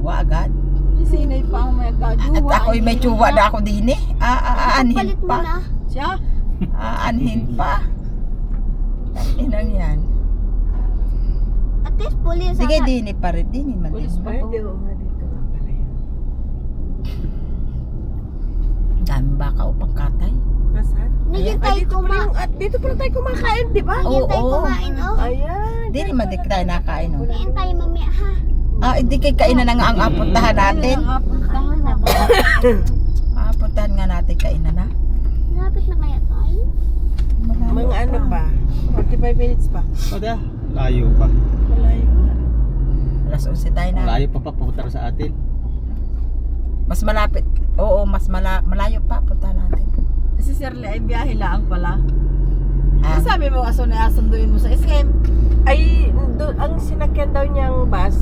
Jowa agad. Sinay pa ang may gaduwa. At ako'y may tsuwa na ako din eh. Aanhin Palit mo pa. na. Siya? Aanhin pa. Inang yan. At least pulis. Sige, dini pa rin. Dini man din. Pulis pa po. Dami baka upang katay. Nasaan? Naghintay ko Dito pala tayo kumakain, di ba? Naghintay Oo. kumain, oh. Ayan. Dini man din tayo nakain. Oh. Hintay mamaya, ha? Hindi kay kainan na nga ang apuntahan natin. Apuntahan na ba? Apuntahan nga natin kainan na. Lapit na kaya tayo? Mga ano pa? 45 minutes pa. Kada, layo pa. Malayo nga. Alas 11 tayo na. Layo pa papunta sa atin. Mas malapit. Oo, mas malayo pa punta natin. Si Shirley ay biyahe lang pala. Ah, Sabi mo, aso na asunduin mo sa SM. Ay, ang sinakyan daw niyang bus,